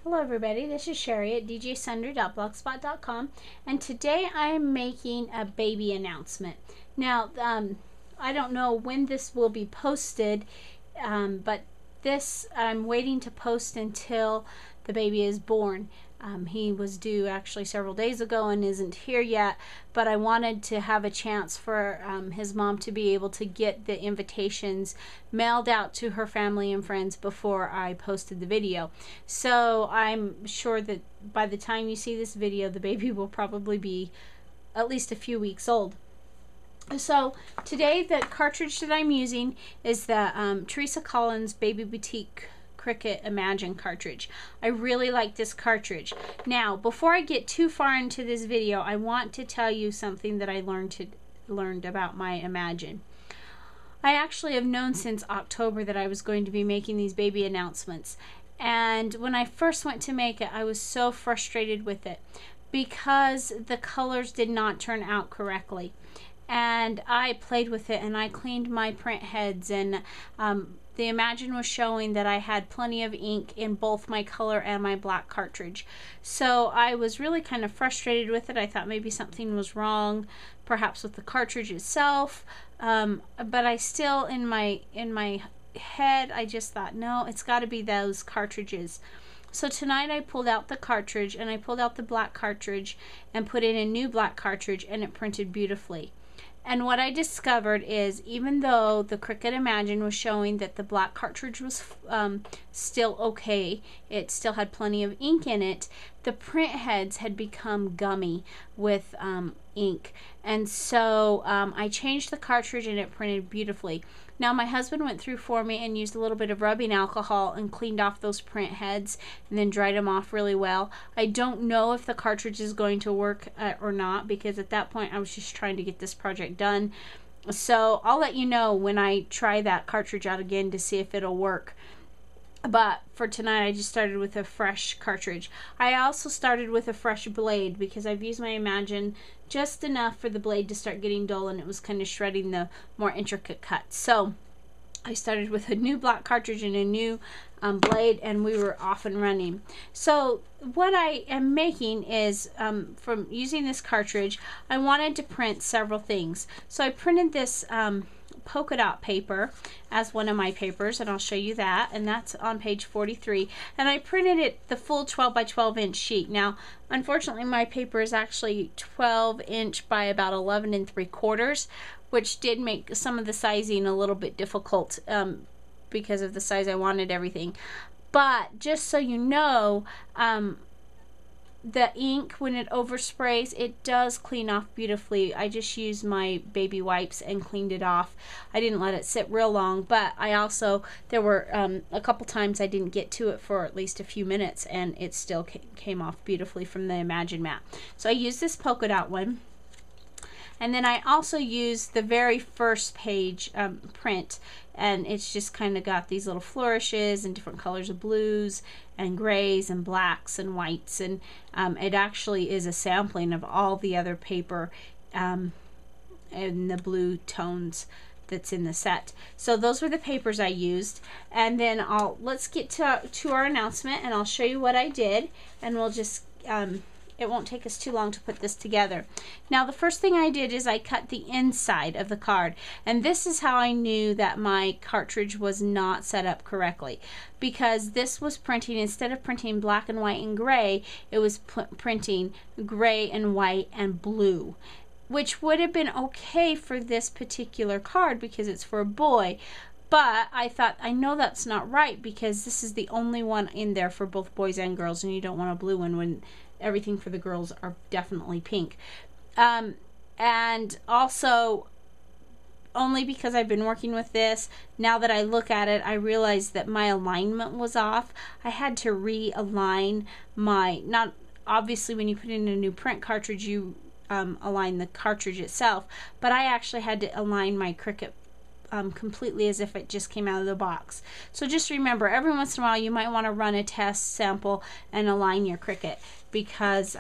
Hello everybody, this is Sherry at djsunder.blogspot.com, and today I'm making a baby announcement. Now, I don't know when this will be posted, but this I'm waiting to post until the baby is born. He was due actually several days ago and isn't here yet, but I wanted to have a chance for his mom to be able to get the invitations mailed out to her family and friends before I posted the video. So I'm sure that by the time you see this video, the baby will probably be at least a few weeks old. So today the cartridge that I'm using is the Teresa Collins Baby Boutique Cricut Imagine cartridge. I really like this cartridge. Now, before I get too far into this video, I want to tell you something that I learned about my Imagine. I actually have known since October that I was going to be making these baby announcements, and when I first went to make it, I was so frustrated with it because the colors did not turn out correctly. And I played with it and I cleaned my print heads, and the Imagine was showing that I had plenty of ink in both my color and my black cartridge. So I was really kind of frustrated with it. I thought maybe something was wrong, perhaps with the cartridge itself, but I still, in my head, I just thought, no, it's got to be those cartridges. So tonight I pulled out the cartridge and I pulled out the black cartridge and put in a new black cartridge, and it printed beautifully. And what I discovered is, even though the Cricut Imagine was showing that the black cartridge was still okay, it still had plenty of ink in it, the print heads had become gummy with ink. And so I changed the cartridge and it printed beautifully. Now my husband went through for me and used a little bit of rubbing alcohol and cleaned off those print heads and then dried them off really well. I don't know if the cartridge is going to work or not, because at that point I was just trying to get this project done. So I'll let you know when I try that cartridge out again to see if it'll work. But for tonight I just started with a fresh cartridge. I also started with a fresh blade because I've used my Imagine just enough for the blade to start getting dull, and it was kind of shredding the more intricate cuts. So I started with a new black cartridge and a new blade, and we were off and running. So what I am making is, from using this cartridge, I wanted to print several things. So I printed this polka dot paper as one of my papers, and I'll show you that, and that's on page 43, and I printed it the full 12 by 12 inch sheet. Now unfortunately my paper is actually 12 inch by about 11 3/4, which did make some of the sizing a little bit difficult because of the size I wanted everything. But just so you know, the ink, when it oversprays, it does clean off beautifully. I just used my baby wipes and cleaned it off. I didn't let it sit real long, but I also, there were a couple times I didn't get to it for at least a few minutes, and it still came off beautifully from the Imagine mat. So I used this polka dot one. And then I also used the very first page print, and it's just kind of got these little flourishes and different colors of blues and grays and blacks and whites, and it actually is a sampling of all the other paper in the blue tones that's in the set. So those were the papers I used, and then let's get to our announcement, and I'll show you what I did, and we'll just it won't take us too long to put this together. Now the first thing I did is I cut the inside of the card, and this is how I knew that my cartridge was not set up correctly, because this was printing, instead of printing black and white and gray, it was printing gray and white and blue, which would have been okay for this particular card because it's for a boy. But I thought, I know that's not right, because this is the only one in there for both boys and girls, and you don't want a blue one when everything for the girls are definitely pink. And also, only because I've been working with this, now that I look at it, I realized that my alignment was off. I had to realign my, not obviously when you put in a new print cartridge you align the cartridge itself, but I actually had to align my Cricut completely as if it just came out of the box. So just remember, every once in a while you might want to run a test sample and align your Cricut, because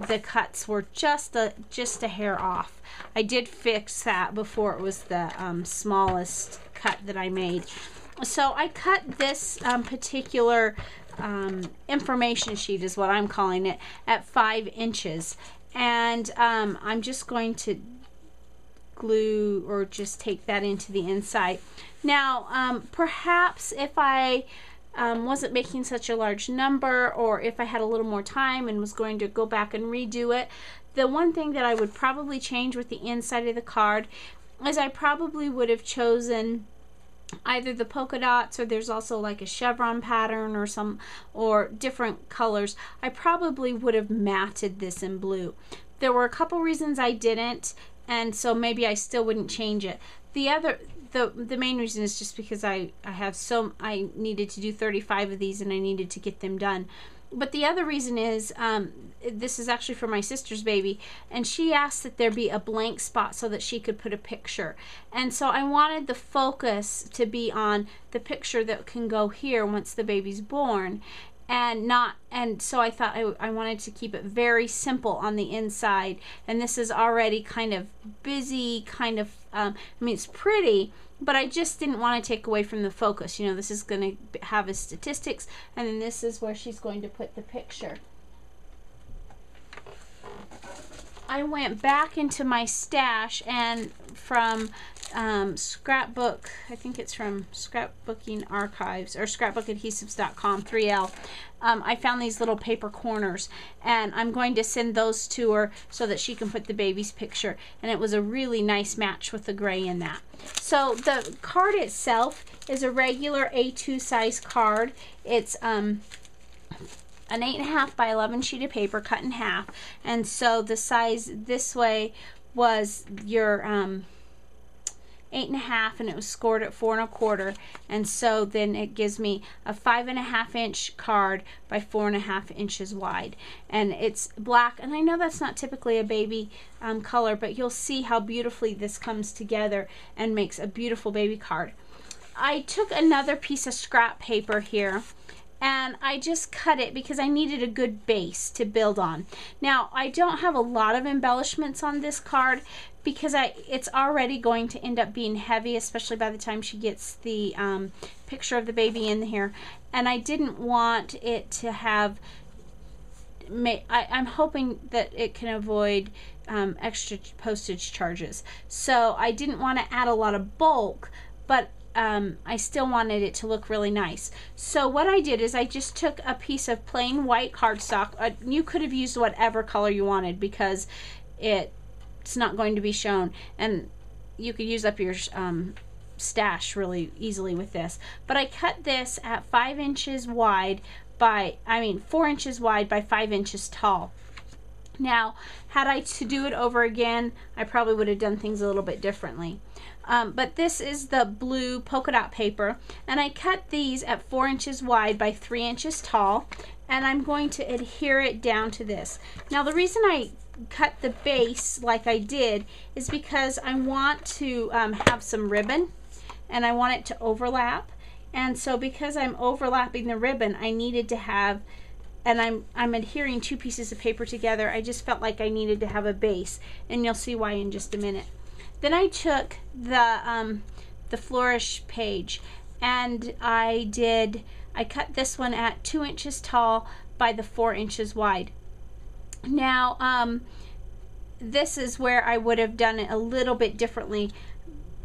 the cuts were just a hair off. I did fix that before it was the smallest cut that I made. So I cut this particular information sheet is what I'm calling it, at 5 inches. And I'm just going to glue or just take that into the inside. Now perhaps if I wasn't making such a large number, or if I had a little more time and was going to go back and redo it, the one thing that I would probably change with the inside of the card is I probably would have chosen either the polka dots, or there's also like a chevron pattern or different colors. I probably would have matted this in blue. There were a couple reasons I didn't, and so maybe I still wouldn't change it. The main reason is just because I needed to do 35 of these and I needed to get them done. But the other reason is this is actually for my sister's baby, and she asked that there be a blank spot so that she could put a picture. And so I wanted the focus to be on the picture that can go here once the baby's born, and so I thought I wanted to keep it very simple on the inside. And this is already kind of busy, kind of I mean, it's pretty, but I just didn't want to take away from the focus. You know, this is going to have his statistics, and then this is where she's going to put the picture. I went back into my stash, and from scrapbook, I think it's from Scrapbooking Archives or scrapbookadhesives.com, 3L. I found these little paper corners, and I'm going to send those to her so that she can put the baby's picture. And it was a really nice match with the gray in that. So the card itself is a regular A2 size card. It's an 8.5 by 11 sheet of paper cut in half, and so the size this way was your 8.5, and it was scored at 4 1/4, and so then it gives me a 5.5 inch card by 4.5 inches wide, and it's black. And I know that's not typically a baby color, but you'll see how beautifully this comes together and makes a beautiful baby card. I took another piece of scrap paper here, and I just cut it because I needed a good base to build on. Now, I don't have a lot of embellishments on this card because it's already going to end up being heavy, especially by the time she gets the picture of the baby in here. And I didn't want it to have, I'm hoping that it can avoid extra postage charges. So I didn't want to add a lot of bulk, but I still wanted it to look really nice. So what I did is I just took a piece of plain white cardstock. You could have used whatever color you wanted because it's not going to be shown, and you could use up your stash really easily with this. But I cut this at 5 inches wide by, 4 inches wide by 5 inches tall. Now, had I to do it over again, I probably would have done things a little bit differently. But this is the blue polka dot paper, and I cut these at 4 inches wide by 3 inches tall, and I'm going to adhere it down to this. Now, the reason I cut the base like I did is because I want to have some ribbon, and I want it to overlap. And so because I'm overlapping the ribbon, I needed to have, and I'm adhering 2 pieces of paper together, I just felt like I needed to have a base, and you'll see why in just a minute. Then I took the flourish page, and I cut this one at 2 inches tall by the 4 inches wide. Now this is where I would have done it a little bit differently.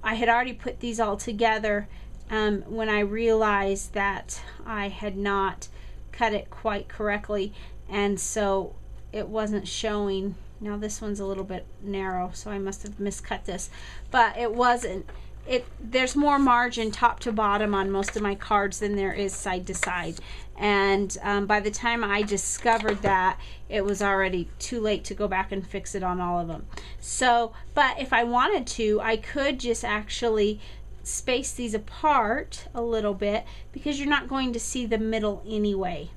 I had already put these all together when I realized that I had not cut it quite correctly, and so it wasn't showing. Now this one's a little bit narrow, so I must have miscut this, but it wasn't. There's more margin top to bottom on most of my cards than there is side to side, and by the time I discovered that, it was already too late to go back and fix it on all of them. So, but if I wanted to, I could just actually space these apart a little bit because you're not going to see the middle anyway.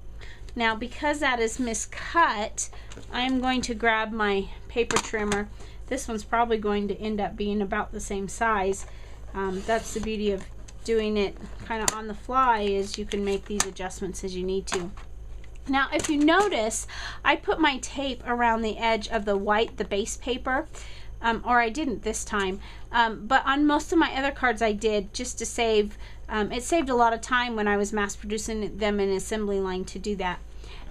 Now, because that is miscut, I'm going to grab my paper trimmer. This one's probably going to end up being about the same size. That's the beauty of doing it kind of on the fly, is you can make these adjustments as you need to. Now, if you notice, I put my tape around the edge of the base paper, or I didn't this time, but on most of my other cards I did, just to save It saved a lot of time when I was mass producing them in assembly line to do that.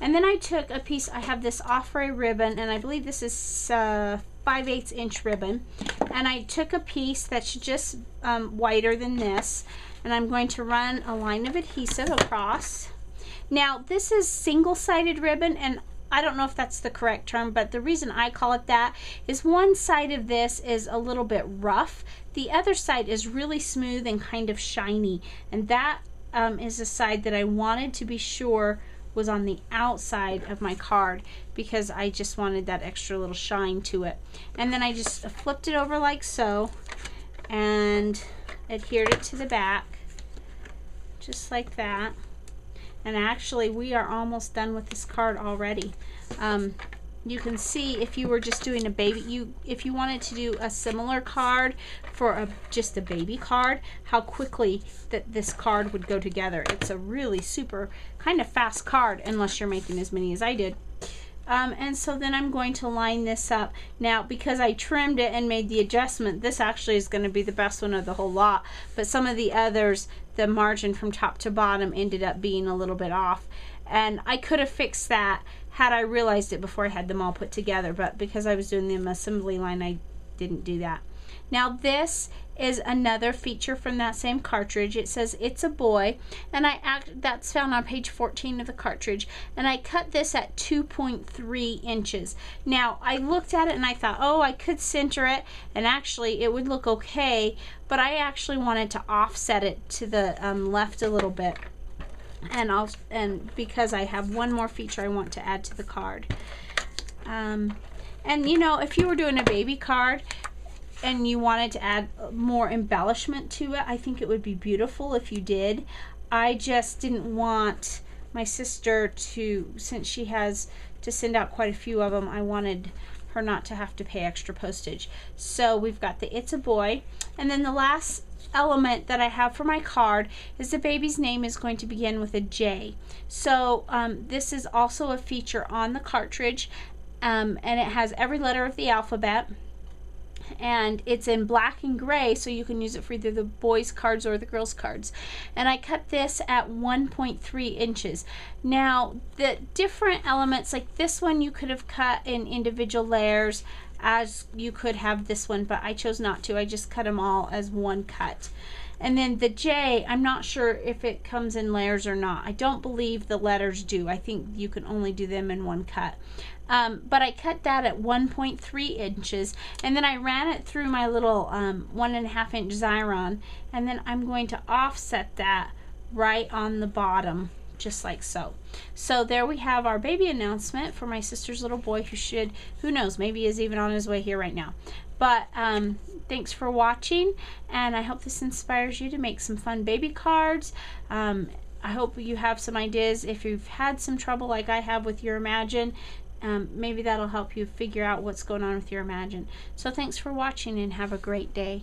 And then I took a piece, I have this Offray ribbon, and I believe this is 5/8 inch ribbon, and I took a piece that's just wider than this, and I'm going to run a line of adhesive across. Now this is single-sided ribbon, and I don't know if that's the correct term, but the reason I call it that is one side of this is a little bit rough, the other side is really smooth and kind of shiny, and that is the side that I wanted to be sure was on the outside of my card, because I just wanted that extra little shine to it. And then I just flipped it over like so and adhered it to the back just like that. And actually we are almost done with this card already. You can see if you were just doing a baby, if you wanted to do a similar card for just a baby card, how quickly that this card would go together. It's a really super kind of fast card unless you're making as many as I did. And so then I'm going to line this up. Now because I trimmed it and made the adjustment, this actually is going to be the best one of the whole lot, but some of the others, the margin from top to bottom ended up being a little bit off, and I could have fixed that had I realized it before I had them all put together, but because I was doing the assembly line, I didn't do that. Now this is another feature from that same cartridge. It says It's a Boy, and that's found on page 14 of the cartridge, and I cut this at 2.3 inches. Now I looked at it and I thought, oh, I could center it and actually it would look okay, but I actually wanted to offset it to the left a little bit, and because I have one more feature I want to add to the card. And you know, if you were doing a baby card and you wanted to add more embellishment to it, I think it would be beautiful if you did. I just didn't want my sister to, since she has to send out quite a few of them, I wanted her not to have to pay extra postage. So we've got the It's a Boy, and then the last element that I have for my card is the baby's name is going to begin with a J. So this is also a feature on the cartridge, and it has every letter of the alphabet, and it's in black and gray, so you can use it for either the boys cards or the girls cards. And I cut this at 1.3 inches. Now the different elements, like this one you could have cut in individual layers, as you could have this one, but I chose not to. I just cut them all as one cut. And then the J, I'm not sure if it comes in layers or not. I don't believe the letters do. I think you can only do them in one cut. But I cut that at 1.3 inches, and then I ran it through my little 1.5 inch Xyron, and then I'm going to offset that right on the bottom, just like so. So there we have our baby announcement for my sister's little boy, who knows, maybe is even on his way here right now. But thanks for watching, and I hope this inspires you to make some fun baby cards. I hope you have some ideas. If you've had some trouble like I have with your Imagine, maybe that'll help you figure out what's going on with your Imagine. So thanks for watching, and have a great day.